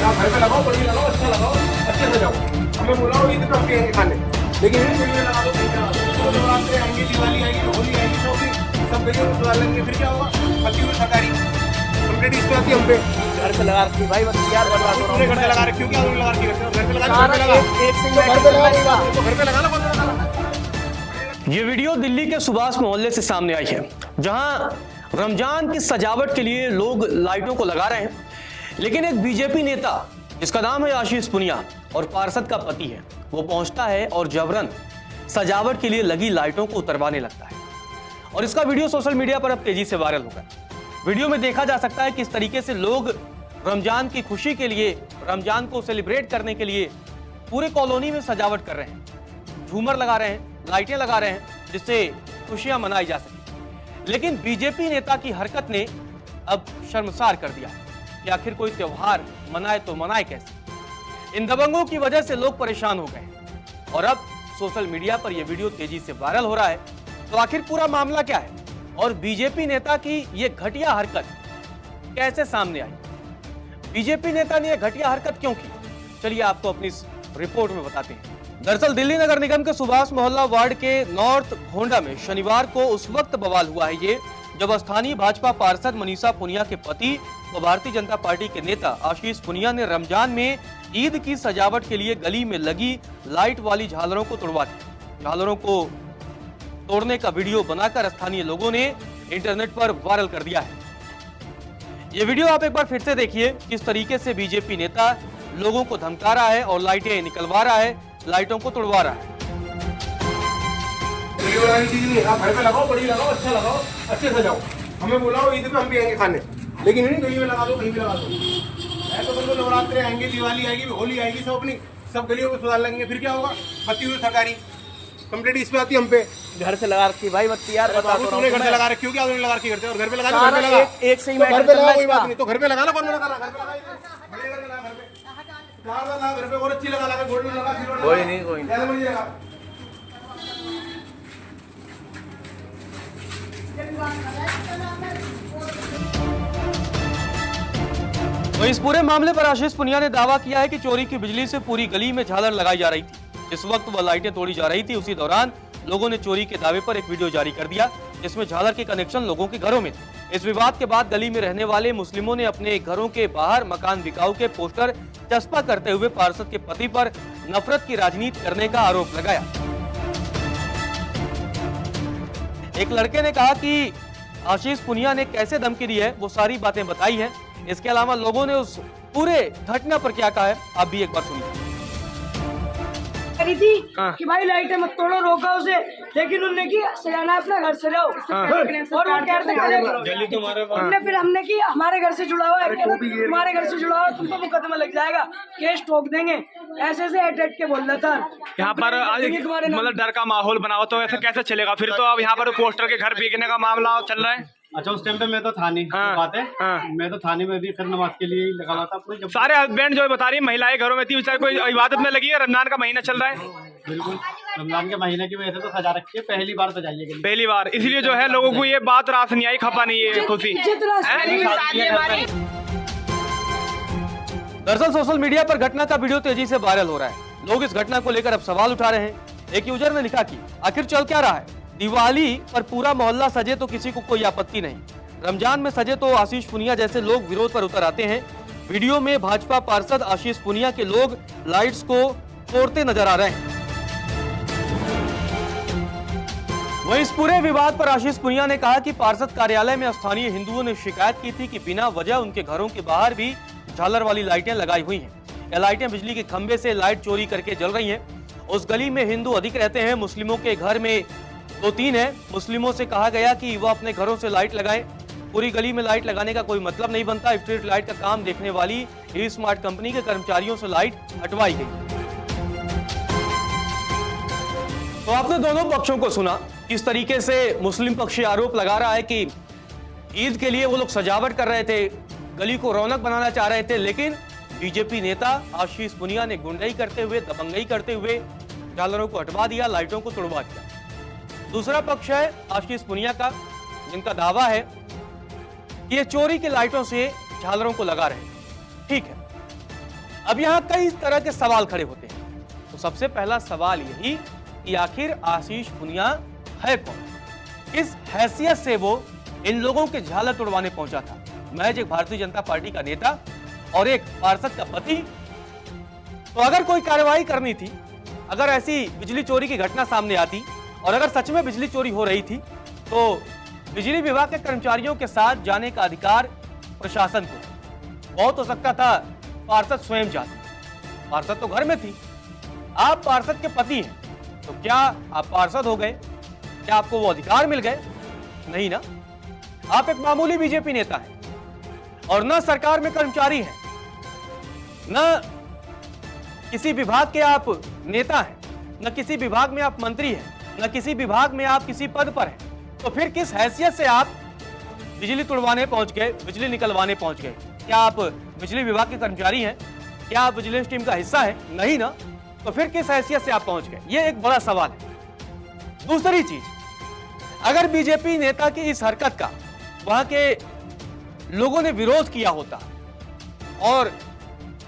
हाँ घर पे लगाओ, बढ़िया लगाओ, अच्छा लगाओ, अच्छे से जाओ। हमें बुलाओ ईद पे हम भी आएंगे खाने, लेकिन ये कोई में लगा दो, कहीं लगा दो। तो नवरात्रि आएंगे, दिवाली आएगी, होली आएगी, सब गलियों में सुधार लेंगे, फिर क्या होगा? पति हुई सरकारी कंप्लीट इस पे आती हम पे। घर से लगा रखी भाई, बस यार बर्बाद हो रहा घर पे लगा रखी हो, क्या लगा रखी? घर पे लगा, घर पे लगा, एक से घर पे लगा, तो घर पे लगा लो, कौन लगा? ये वीडियो दिल्ली के सुभाष मोहल्ले से सामने आई है, जहां रमजान की सजावट के लिए लोग लाइटों को लगा रहे हैं, लेकिन एक बीजेपी नेता जिसका नाम है आशीष पुनिया और पार्षद का पति है, वो पहुंचता है और जबरन सजावट के लिए लगी लाइटों को उतरवाने लगता है। और इसका वीडियो सोशल मीडिया पर अब तेजी से वायरल होगा। वीडियो में देखा जा सकता है कि किस तरीके से लोग रमजान की खुशी के लिए, रमजान को सेलिब्रेट करने के लिए पूरे कॉलोनी में सजावट कर रहे हैं, झूमर लगा रहे हैं, लाइटें लगा रहे हैं, जिससे खुशियां मनाई जा सके। लेकिन बीजेपी नेता की हरकत ने अब शर्मसार कर दिया कि आखिर कोई त्योहार मनाए तो मनाए कैसे। इन दबंगों की वजह से लोग परेशान हो गए और अब सोशल मीडिया पर यह वीडियो तेजी से वायरल हो रहा है। तो आखिर पूरा मामला क्या है और बीजेपी नेता की यह घटिया हरकत कैसे सामने आई? बीजेपी नेता ने यह घटिया हरकत क्यों की? चलिए आपको अपनी रिपोर्ट में बताते हैं। दरअसल दिल्ली नगर निगम के सुभाष मोहल्ला वार्ड के नॉर्थ होंडा में शनिवार को उस वक्त बवाल हुआ है ये, जब स्थानीय भाजपा पार्षद मनीषा पुनिया के पति व भारतीय जनता पार्टी के नेता आशीष पुनिया ने रमजान में ईद की सजावट के लिए गली में लगी लाइट वाली झालरों को तोड़वा दिया। झालरों को तोड़ने का वीडियो बनाकर स्थानीय लोगों ने इंटरनेट पर वायरल कर दिया है। ये वीडियो आप एक बार फिर से देखिए, किस तरीके से बीजेपी नेता लोगों को धमका रहा है और लाइटें निकलवा रहा है, लाइटों को तोड़वा रहा है। वीडियो वाली चीज नहीं, हाँ घर पे लगाओ, बढ़िया लगाओ, अच्छा लगाओ, अच्छे से जाओ। हमें बुलाओ ईद पे हम भी आएंगे खाने, लेकिन नहीं गलियों में लगा दो, कहीं भी लगा दो। ऐसा तो नवरात्रि आएंगे, दिवाली आएगी, होली आएगी, सब अपनी सब गलियों में सुधार लेंगे, फिर क्या होगा? पति हुई सरकारी कंप्लीट इस पे आती हम पे। घर से लगा रखी भाई, बस यार बर्बाद हो रहा तूने घर से लगा रखी हो, क्या लगा रखी? घर पे लगा, घर पे लगा, एक से ही घर पे लगा, कोई बात नहीं, तो घर पे लगा लो, कौन लगा? घर पे लगा, बढ़िया घर पे, घर पे और अच्छी लगा, गोल्डन लगा, सिल्वर कोई नहीं, कोई नहीं। नहीं लगा। तो इस पूरे मामले पर आशीष पुनिया ने दावा किया है कि चोरी की बिजली से पूरी गली में झालर लगाई जा रही थी। इस वक्त वह लाइटें तोड़ी जा रही थी, उसी दौरान लोगों ने चोरी के दावे पर एक वीडियो जारी कर दिया, जिसमें झालर के कनेक्शन लोगों के घरों में थे। इस विवाद के बाद गली में रहने वाले मुस्लिमों ने अपने घरों के बाहर मकान बिकाऊ के पोस्टर चस्पा करते हुए पार्षद के पति पर नफरत की राजनीति करने का आरोप लगाया। एक लड़के ने कहा कि आशीष पुनिया ने कैसे धमकी दी है, वो सारी बातें बताई है। इसके अलावा लोगों ने उस पूरे घटना पर क्या कहा है, आप भी एक बार सुनिए। करी थी कि भाई लाइटें मत तोड़ो, रोका उसे, लेकिन उन्होंने की सजाना अपना घर से रहो, और वो कह रहे थे फिर हमने की हमारे घर से जुड़ा हुआ है, तुम्हारे घर से जुड़ा हुआ, तुमको मुकदमा लग जाएगा, केस ठोक देंगे, ऐसे से एट के बोल रहा था। यहाँ पर मतलब डर का माहौल बना हो तो ऐसे कैसे चलेगा? फिर तो अब यहाँ पर पोस्टर के घर बिकने का मामला चल रहा है। अच्छा, उस टाइम पे मैं तो थाने बात है, मैं तो थाने में भी फिर नमाज के लिए ही लगा था। सारे हस्बैंड जो बता रही है महिलाएं घरों में थी, बेचारे कोई इबादत में लगी है, रमजान का महीना चल रहा है। बिल्कुल, रमजान के महीने की वजह से तो सजा रखी है, पहली बार सजाई है, पहली बार, इसलिए जो है लोगों को ये बात रास नहीं आई, खपा नहीं है खुशी। दरअसल सोशल मीडिया पर घटना का वीडियो तेजी से वायरल हो रहा है। लोग इस घटना को लेकर अब सवाल उठा रहे हैं। एक यूजर ने लिखा कि आखिर चल क्या रहा है? दिवाली पर पूरा मोहल्ला सजे तो किसी को कोई आपत्ति नहीं, रमजान में सजे तो आशीष पुनिया जैसे लोग विरोध पर उतर आते हैं। वीडियो में भाजपा पार्षद आशीष पुनिया के लोग लाइट्स को तोड़ते नजर आ रहे हैं। वहीं इस पूरे विवाद पर आशीष पुनिया ने कहा कि पार्षद कार्यालय में स्थानीय हिंदुओं ने शिकायत की थी कि बिना वजह उनके घरों के बाहर भी झालर वाली लाइटें लगाई हुई हैं। यह लाइटें बिजली के खंभे से लाइट चोरी करके जल रही हैं। उस गली में हिंदू अधिक रहते हैं, मुस्लिमों के घर में 2-3 है। मुस्लिमों से कहा गया कि वह अपने घरों से लाइट लगाएं। पूरी गली में लाइट लगाने का कोई मतलब नहीं बनता। स्ट्रीट लाइट का काम देखने वाली ई स्मार्ट कंपनी के कर्मचारियों से लाइट हटवाई गई। तो आपने दोनों पक्षों को सुना, किस तरीके से मुस्लिम पक्ष आरोप लगा रहा है कि ईद के लिए वो लोग सजावट कर रहे थे, गली को रौनक बनाना चाह रहे थे, लेकिन बीजेपी नेता आशीष पुनिया ने गुंडाई करते हुए, दबंगई करते हुए झालरों को हटवा दिया, लाइटों को तोड़वा दिया। दूसरा पक्ष है आशीष पुनिया का, जिनका दावा है कि ये चोरी की लाइटों से झालरों को लगा रहे हैं। ठीक है, अब यहां कई तरह के सवाल खड़े होते हैं। तो सबसे पहला सवाल यही कि आखिर आशीष पुनिया है कौन, किस हैसियत से वो इन लोगों के झालर उड़वाने पहुंचा था। महज एक भारतीय जनता पार्टी का नेता और एक पार्षद का पति। तो अगर कोई कार्रवाई करनी थी, अगर ऐसी बिजली चोरी की घटना सामने आती और अगर सच में बिजली चोरी हो रही थी, तो बिजली विभाग के कर्मचारियों के साथ जाने का अधिकार प्रशासन को। बहुत हो सकता था पार्षद स्वयं जाते, पार्षद तो घर में थी, आप पार्षद के पति हैं, तो क्या आप पार्षद हो गए? क्या आपको वो अधिकार मिल गए? नहीं ना। आप एक मामूली बीजेपी नेता हैं और न सरकार में कर्मचारी हैं, न किसी विभाग के आप नेता हैं, न किसी विभाग में आप मंत्री हैं, न किसी विभाग में आप किसी पद पर हैं। तो फिर किस हैसियत से आप बिजली तुड़वाने पहुंच गए, बिजली निकलवाने पहुंच गए? क्या आप बिजली विभाग के कर्मचारी हैं? क्या आप विजिलेंस टीम का हिस्सा है? नहीं ना। तो फिर किस हैसियत से आप पहुंच गए? ये एक बड़ा सवाल है। दूसरी चीज, अगर बीजेपी नेता की इस हरकत का वहां के लोगों ने विरोध किया होता और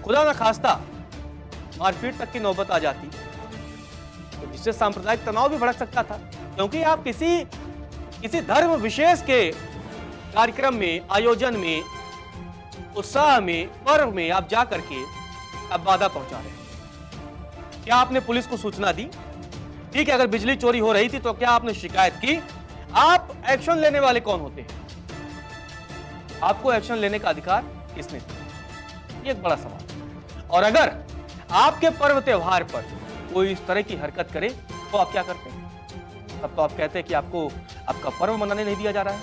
खुदा न खास्ता मारपीट तक की नौबत आ जाती, तो जिससे सांप्रदायिक तनाव भी भड़क सकता था, क्योंकि आप किसी धर्म विशेष के कार्यक्रम में, आयोजन में, उत्साह में, पर्व में आप जा करके अब बाधा पहुंचा रहे हैं। क्या आपने पुलिस को सूचना दी? ठीक है, अगर बिजली चोरी हो रही थी तो क्या आपने शिकायत की? आप एक्शन लेने वाले कौन होते हैं? आपको एक्शन लेने का अधिकार किसने दिया? ये एक बड़ा सवाल। और अगर आपके पर्व त्योहार पर कोई इस तरह की हरकत करे तो आप क्या करते हैं? तब तो आप कहते हैं कि आपको आपका पर्व मनाने नहीं दिया जा रहा है।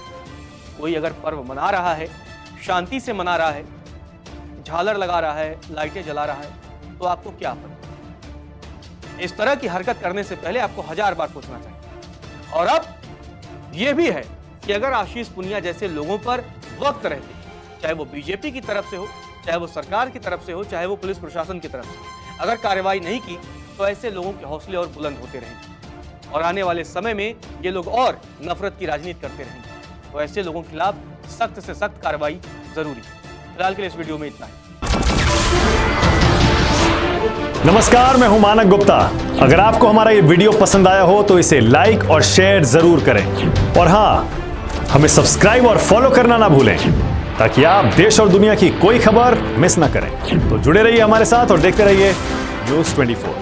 कोई अगर पर्व मना रहा है, शांति से मना रहा है, झालर लगा रहा है, लाइटें जला रहा है, तो आपको क्या आपत्ति? इस तरह की हरकत करने से पहले आपको 1000 बार सोचना चाहिए। और अब यह भी है कि अगर आशीष पुनिया जैसे लोगों पर वक्त रहते, चाहे वो बीजेपी की तरफ से हो, चाहे वो सरकार की तरफ से हो, चाहे वो पुलिस प्रशासन की तरफ से, अगर कार्रवाई नहीं की तो ऐसे लोगों के हौसले और बुलंद होते रहेंगे और आने वाले समय में ये लोग और नफरत की राजनीति करते रहेंगे। तो ऐसे लोगों के खिलाफ सख्त से सख्त कार्रवाई जरूरी है। फिलहाल के लिए इस वीडियो में इतना है। नमस्कार, मैं हूं मानक गुप्ता। अगर आपको हमारा ये वीडियो पसंद आया हो तो इसे लाइक और शेयर जरूर करें और हां, हमें सब्सक्राइब और फॉलो करना ना भूलें ताकि आप देश और दुनिया की कोई खबर मिस ना करें। तो जुड़े रहिए हमारे साथ और देखते रहिए न्यूज़ 24।